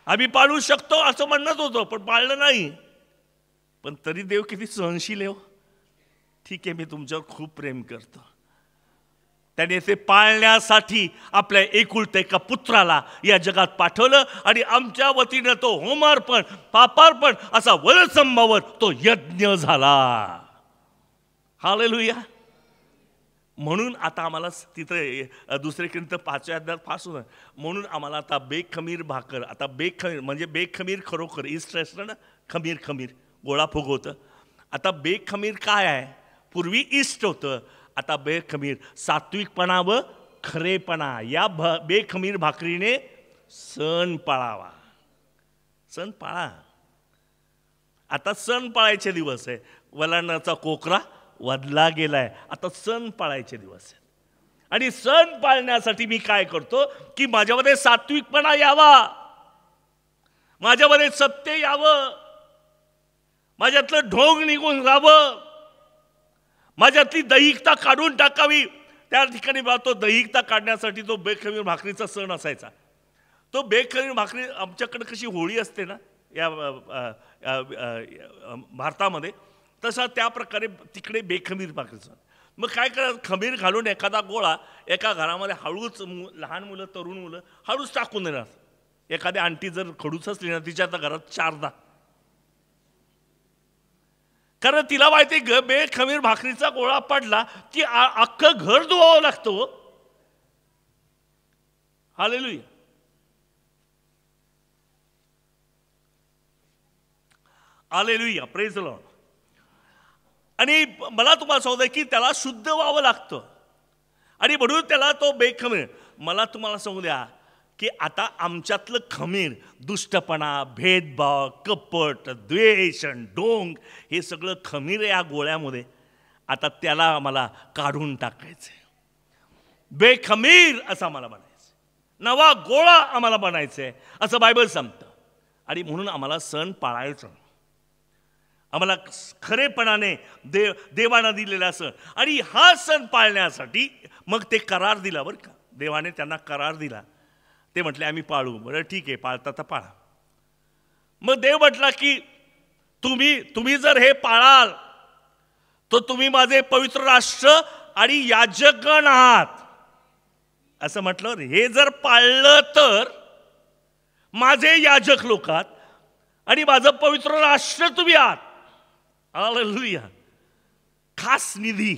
आम्ही पाळू शकतो असं म्हणत होतो, पण पाळलं नाही. पण तरी देव किती सहनशील आहे. ठीक आहे, मी तुमच्यावर खूप प्रेम करतो. त्याने ते पाळण्यासाठी आपल्या एकुलत्या एका पुत्राला या जगात पाठवलं आणि आमच्या वतीनं तो होमार्पण, पापार्पण असा वधस्तंभावर तो यज्ञ झाला. हालेलुया. म्हणून आता आम्हाला तिथं दुसरे किंत 5व्या अध्यायात पासून, म्हणून आम्हाला आता बेखमीर भाकर, आता बेखमीर म्हणजे बेखमीर खरोखर ईस्ट असतं ना, खमीर खमीर गोळा फुगवतं. आता बेखमीर काय आहे? पूर्वी ईस्ट होतं, आता बेखमीर सात्विकपणा व खरेपणा. या बेखमीर भाकरीने सण पाळावा. सण पाळा. आता सण पाळायचे दिवस आहे. वलांडाचा कोकरा वधला गेलाय, आता सण पाळायचे दिवस आहेत. आणि सण पाळण्यासाठी मी काय करतो की माझ्यामध्ये सात्विकपणा यावा, माझ्यामध्ये सत्य यावं, माझ्यातलं ढोंग निघून जावं, माझ्यातली दैहिकता काढून टाकावी. त्या ठिकाणी तो दैहिकता काढण्यासाठी तो बेखमीर भाकरीचा सण असायचा. तो बेखमीर भाकरी आमच्याकडे कशी होळी असते ना या भारतामध्ये, तसा त्या प्रकारे तिकडे बेखमीर भाकरीचा. मग काय करायचं? खमीर घालून एखादा गोळा एका घरामध्ये हळूच, लहान मुलं तरुण मुलं हळूच टाकून देणार. एखादी आंटी जर खडूच असली ना, तिच्या आता घरात 4दा, कारण तिला माहिती बेखमीर भाकरीचा गोळा पडला की अख्खं घर धुवावं लागतं. Hallelujah. Hallelujah, praise the Lord. आणि मला तुम्हाला सांगतो की त्याला शुद्ध व्हावं लागतं आणि म्हणून त्याला तो बेखमीर. मला तुम्हाला सांगू द्या की आता आमच्यातलं खमीर, दुष्टपणा, भेदभाव, कपट, द्वेष, ढोंग, हे सगळं खमीर या गोळ्यामध्ये. आता त्याला आम्हाला काढून टाकायचं. बेखमीर असं आम्हाला बनायचं, नवा गोळा आम्हाला बनायचं आहे असं बायबल सांगतं. आणि म्हणून आम्हाला सण पाळायचं, आम्हाला खरेपणाने देवानं दिलेला सण. आणि हा सण पाळण्यासाठी मग ते करार दिला बरं का, देवाने त्यांना करार दिला. ते म्हटले आम्ही पाळू. बरं ठीक आहे, पाळता तर पाळा. मग देव म्हटला की तुम्ही जर हे पाळाल तर तुम्ही माझे पवित्र राष्ट्र आणि याजकगण आहात असं म्हटलं. हे जर पाळलं तर माझे याजक लोक आहात आणि माझं पवित्र राष्ट्र तुम्ही आहात. हालेलुया. खास निधी,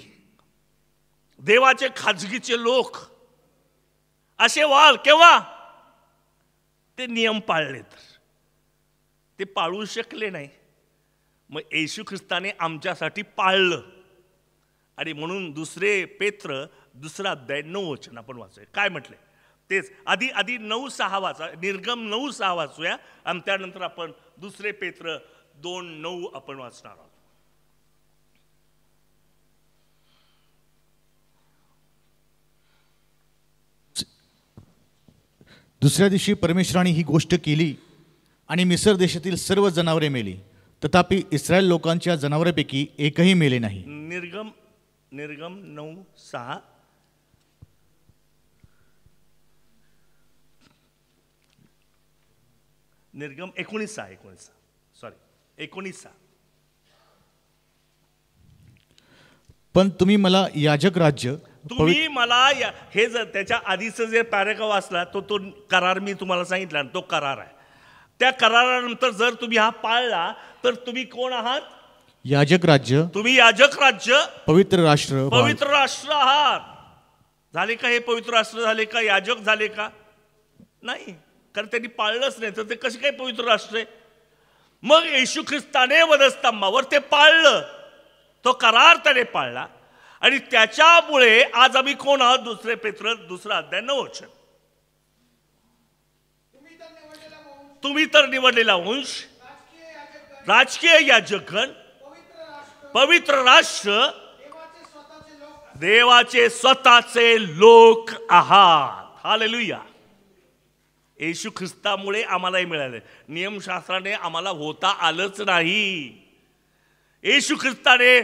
देवाचे खाजगीचे लोक असे व्हाल केव्हा? ते नियम पाळले तर. ते पाळू शकले नाही, मग येशू ख्रिस्ताने आमच्यासाठी पाळलं. आणि म्हणून 2 पेत्र 2 अध्याय 9 वचन आपण वाचूया. काय म्हटले तेच. आधी 9:6 वाचा, निर्गम 9:6 वाचूया आणि त्यानंतर आपण 2 पेत्र 2:9 आपण वाचणार आहोत. दुसऱ्या दिवशी परमेश्वराने ही गोष्ट केली आणि मिस्र देशातील सर्व जनावरे मेली, तथापि इस्रायल लोकांच्या जनावरांपैकी एकही मेले नाही. निर्गम निर्गम 9:6. निर्गम 19:6 सॉरी 19:6. पण तुम्ही मला याजक राज्य तुम्ही मला हे जर त्याच्या आधीचं जे पॅरेग्राफ वाचला तो करार मी तुम्हाला सांगितला तो करार आहे. त्या करारानंतर जर तुम्ही हा पाळला तर तुम्ही कोण आहात? याजक राज्य, तुम्ही याजक राज्य, पवित्र राष्ट्र. पवित्र राष्ट्र आहात. झाले का हे पवित्र राष्ट्र झाले का? याजक झाले का? नाही, कारण त्यांनी पाळलंच नाही तर ते कसे काय पवित्र राष्ट्र आहे? मग येशू ख्रिस्ताने वधस्तंभावर ते पाळलं, तो करार त्याने पाळला आणि त्याच्यामुळे आज आम्ही कोण आहोत? 2 पेत्र 2:9. तुम्ही तर निवडलेला वंश, राजकीय याजकगण, पवित्र राष्ट्र, देवाचे स्वतःचे लोक आहात. हालेलुया. येशू ख्रिस्तामुळे आम्हालाही मिळाले. नियमशास्त्राने आम्हाला होता आलंच नाही. येशू ख्रिस्ताने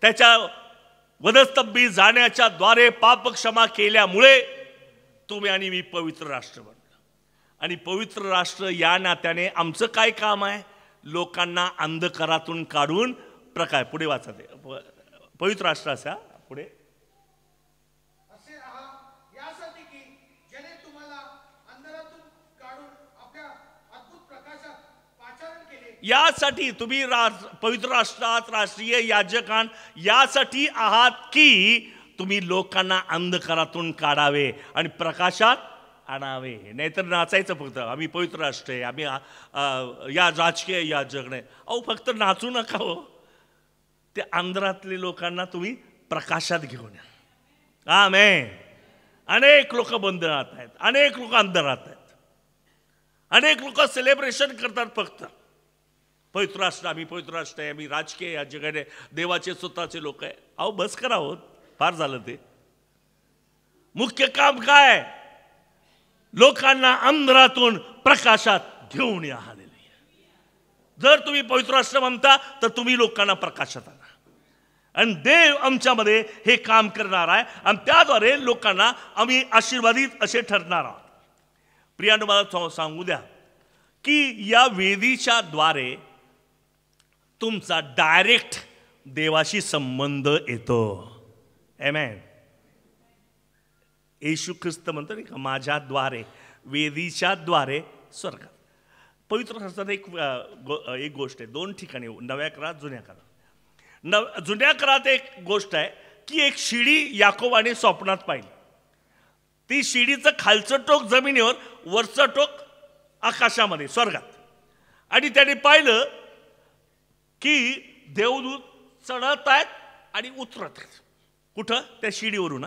त्याच्या वधस्तंभी जाण्याच्या द्वारे पाप क्षमा केल्यामुळे तुम्ही आणि मी पवित्र राष्ट्र बनलो. आणि पवित्र राष्ट्र या नात्याने आमचं काय काम आहे? लोकांना अंधकारातून काढून प्रकाश. पुढे वाचा ते पवित्र राष्ट्र असा पुढे. यासाठी तुम्ही पवित्र राष्ट्रात राष्ट्रीय याजकान यासाठी आहात की तुम्ही लोकांना अंधकारातून काढावे आणि प्रकाशात आणावे. नाहीतर नाचायचं फक्त आम्ही पवित्र राष्ट्र आहे, आम्ही या राजकीय याजक नाही. अहो फक्त नाचू नका हो. ते अंधारातले लोकांना तुम्ही प्रकाशात घेऊन या. आमेन. अनेक लोक बंधनात आहेत, अनेक लोक अंधारात आहेत, अनेक लोक सेलिब्रेशन करतात फक्त पवित्र राष्ट्र, आम्ही पवित्र राष्ट्र आहे, आम्ही राजकीय या जगाने देवाचे स्वतःचे लोक आहे. अहो बस करा होत, फार झालं ते. मुख्य काम काय? लोकांना अंधारातून प्रकाशात घेऊन या. हालेलुया. जर तुम्ही पवित्र राष्ट्र म्हणता तर तुम्ही लोकांना प्रकाशात आणा आणि देव आमच्यामध्ये हे काम करणार आहे आणि त्याद्वारे लोकांना आम्ही आशीर्वादित असे ठरणार आहोत. प्रियांनो, मला सांगू द्या की या वेदीच्या द्वारे तुमचा डायरेक्ट देवाशी संबंध येतो. आमेन. येशू ख्रिस्त म्हणतो नाही का, माझ्या द्वारे, वेदीच्या द्वारे स्वर्गात. पवित्र शास्त्रात एक गोष्ट आहे, 2 ठिकाणी, नव्या करारात, जुन्या करारात. जुन्या करारात एक गोष्ट आहे की एक शिडी याकोबाने स्वप्नात पाहिली. ती शिडीचं खालचं टोक जमिनीवर, वरचं टोक आकाशामध्ये, स्वर्गात. आणि त्याने पाहिलं की देवदूत चढत आहेत आणि उतरत आहेत. कुठं? त्या शिडीवरून.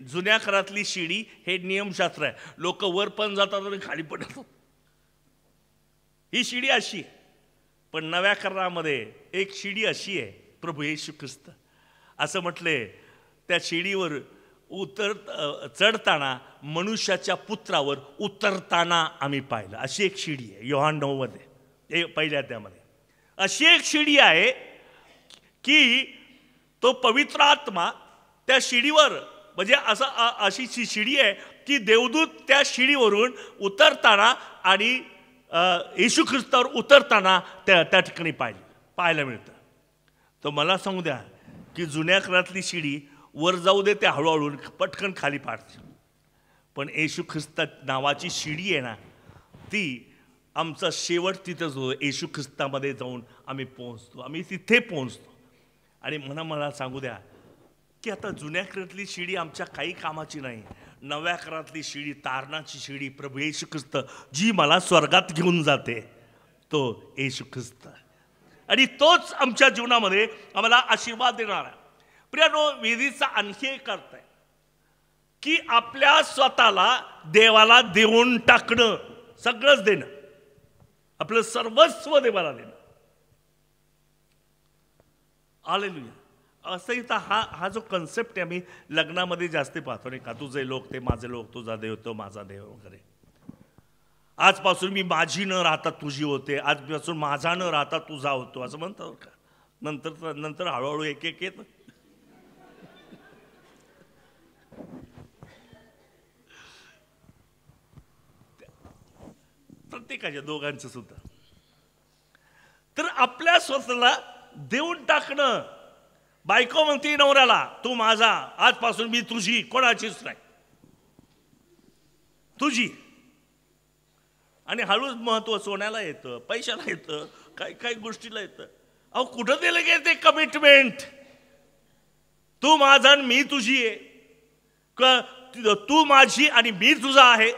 जुन्या करारातली शिडी हे नियमशास्त्र आहे. लोक वर पण जातात आणि खाली पण जातात. ही शिडी अशी आहे. पण नव्या करारामध्ये एक शिडी अशी आहे, प्रभू येशू ख्रिस्त. असं म्हटले, त्या शिडीवर चढताना मनुष्याच्या पुत्रावर उतरताना आम्ही पाहिलं. अशी एक शिडी आहे योहान 9 मध्ये, पहिल्या अध्यायामध्ये. अशी एक शिडी आहे की तो पवित्र आत्मा त्या शिडीवर, म्हणजे अशी शिडी आहे की देवदूत त्या शिडीवरून उतरताना आणि येशू ख्रिस्तावर उतरताना त्या ठिकाणी पाहायला मिळतं. तर मला सांगू द्या की जुन्या काळातली शिडी वर जाऊ दे, ते हळूहळू पटकन खाली पाडते. पण येशू ख्रिस्त नावाची शिडी आहे ना, ती आमचा शेवट तिथंच होतो. येशू ख्रिस्तामध्ये जाऊन आम्ही पोहोचतो, आम्ही तिथे पोहोचतो. आणि मला सांगू द्या की आता जुन्या करारातली शिडी आमच्या काही कामाची नाही. नव्या करारातली शिडी, तारणाची शिडी, प्रभू येशू ख्रिस्त, जी मला स्वर्गात घेऊन जाते, तो येशू ख्रिस्त. आणि तोच आमच्या जीवनामध्ये आम्हाला आशीर्वाद देणार आहे. प्रियानो, वेदीचा आणखी एक अर्थ आहे की आपल्या स्वतःला देवाला देऊन टाकणं, सगळंच देणं, आपलं सर्वस्व देवाला देणं. हालेलुया. असंही तर हा जो कन्सेप्ट आहे आम्ही लग्नामध्ये जास्त पाहतो नाही का, तुझे लोक ते माझे लोक, तुझा देव तो माझा देव वगैरे. आजपासून मी माझी न राहता तुझी होते, आजपासून माझा न राहता तुझा होतो, असं म्हणतो का. नंतर हळूहळू एक एक येत प्रत्येकाच्या दोघांचं सुद्धा. तर आपल्या स्वतःला देऊन टाकणं. बायको म्हणते नवऱ्याला, तू माझा, आजपासून मी तुझी, कोणाचीच नाही, तुझी. आणि हळूच महत्व सोन्याला येतं, पैशाला येतं, काही काही गोष्टीला येतं. अहो कुठं दिलं गे ते कमिटमेंट? तू माझा आणि मी तुझी आहे, तू माझी आणि मी तुझा आहे.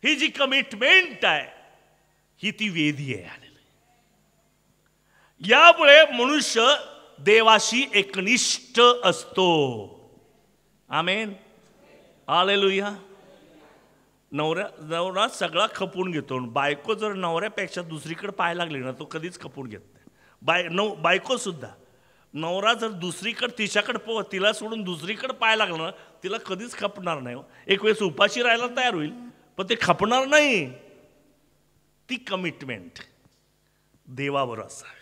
ही जी कमिटमेंट आहे ही ती वेदी आहे. यामुळे मनुष्य देवाशी एकनिष्ठ असतो. आमेन, हालेलुया. नवरा सगळा खपून घेतो. बायको जर नवऱ्यापेक्षा दुसरीकडे पाय लागली ना, तो कधीच खपून घेत नाही. बायको सुद्धा, नवरा जर दुसरीकडे तिच्याकडे तिला सोडून दुसरीकडे पाय लागला ना, तिला कधीच खपणार नाही. एक वेळेस उपाशी राहायला तयार होईल, पण ते खपणार नाही. ती कमिटमेंट देवावर असावी.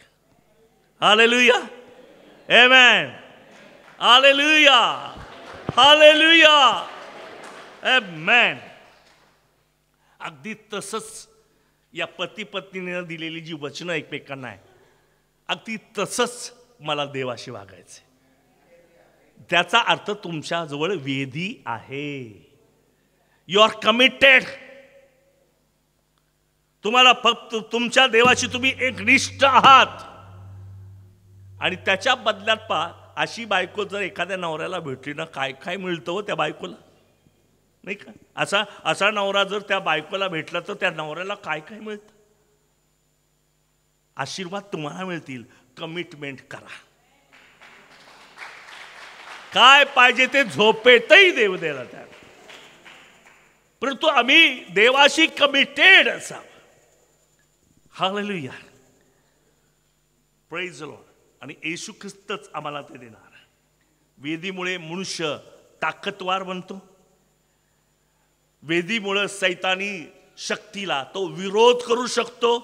हालेलुया, आमेन, हालेलुया, हालेलुया, आमेन. अगदी तसंच या पती पत्नीने दिलेली जी वचनं एकमेकांना आहे, अगदी तसंच मला देवाशी वागायचं. त्याचा अर्थ तुमच्याजवळ वेदी आहे. You are committed. तुम्हाला फक्त तुमच्या देवाशी तुम्ही एकनिष्ठ आहात. आणि त्याच्या बदल्यात पहा, अशी बायको जर एखाद्या नवऱ्याला भेटली ना, काय काय मिळतं हो त्या बायकोला, नाही का? असा नवरा जर त्या बायकोला भेटला तर त्या नवऱ्याला काय काय मिळतं? आशीर्वाद तुम्हाला मिळतील. कमिटमेंट करा. काय पाहिजे ते झोपेतही देव द्यायला त्या, परंतु आम्ही देवाशी कमिटेड असावं. Hallelujah, praise the Lord. आणि येशू ख्रिस्तच आम्हाला ते देणार. वेदीमुळे मनुष्य ताकदवार बनतो. वेदीमुळे सैतानी शक्तीला तो विरोध करू शकतो.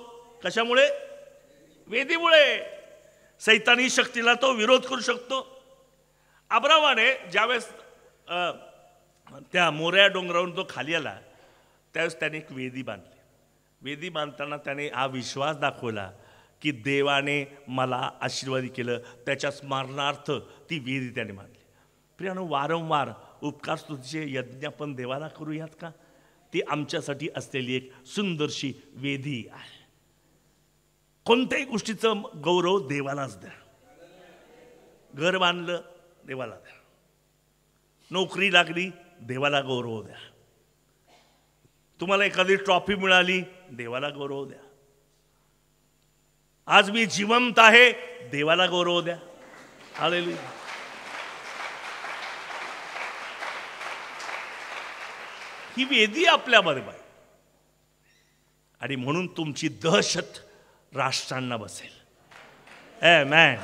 कशामुळे? वेदीमुळे सैतानी शक्तीला तो विरोध करू शकतो. अब्रामाने ज्यावेळेस त्या मोऱ्या डोंगरावरून तो खाली आला, त्यावेळेस त्याने एक वेदी बांधली. वेदी बांधताना त्याने हा विश्वास दाखवला की देवाने मला आशीर्वाद केलं. त्याच्या स्मरणार्थ ती वेदी त्याने बांधली. प्रियानो, वारंवार उपकार स्तुतीचे यज्ञ आपण देवाला करूयात का? ती आमच्यासाठी असलेली एक सुंदरशी वेदी आहे. कोणत्याही गोष्टीचं गौरव देवालाच द्या. घर बांधलं, देवाला द्या. नोकरी लागली, देवाला गौरव द्या. तुम्हाला एखादी ट्रॉफी मिळाली, देवाला गौरव द्या. आज मी जिवंत आहे, देवाला गौरव द्या. हालेलुया. ही वेदी आपल्यामध्ये पाहिजे. आणि म्हणून तुमची दहशत राष्ट्रांना बसेल. आमेन.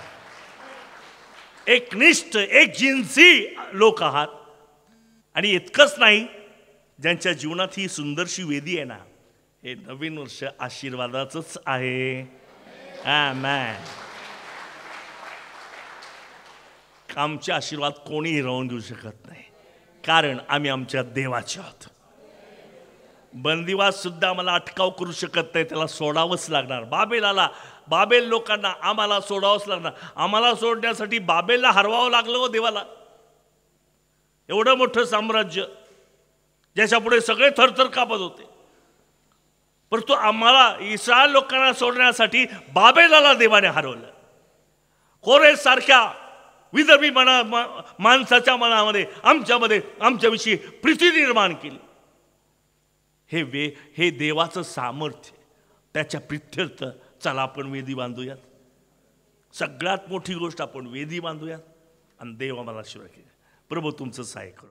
एकनिष्ठ, एक जिन्सी लोक आहात. आणि इतकंच नाही, ज्यांच्या जीवनात ही सुंदरशी वेदी आहे ना, हे नवीन वर्ष आशीर्वादाचंच आहे. आमेन. आमचे आशीर्वाद कोणीही राहून देऊ शकत नाही, कारण आम्ही आमच्या देवाचे आहोत. बंदिवास सुद्धा आम्हाला अटकाव करू शकत नाही, त्याला सोडावंच लागणार. बाबेल लोकांना आम्हाला सोडावंच लागणार. आम्हाला सोडण्यासाठी बाबेलला हरवावं लागलं हो देवाला. एवढं मोठं साम्राज्य ज्याच्या पुढे सगळे थरथर कापत होते, परंतु आम्हाला इस्रायल लोकांना सोडण्यासाठी बाबेलाला देवाने हरवलं. कोरेश सारख्या विदर्भी माणसाच्या मनामध्ये आमच्यामध्ये आमच्याविषयी प्रीती निर्माण केली. हे देवाचं सामर्थ्य. त्याच्या प्रित्यर्थ चला आपण वेदी बांधूयात. सगळ्यात मोठी गोष्ट आपण वेदी बांधूयात आणि देव आम्हाला आशीर्वाद केला. प्रभू तुमचं सहाय्य करू.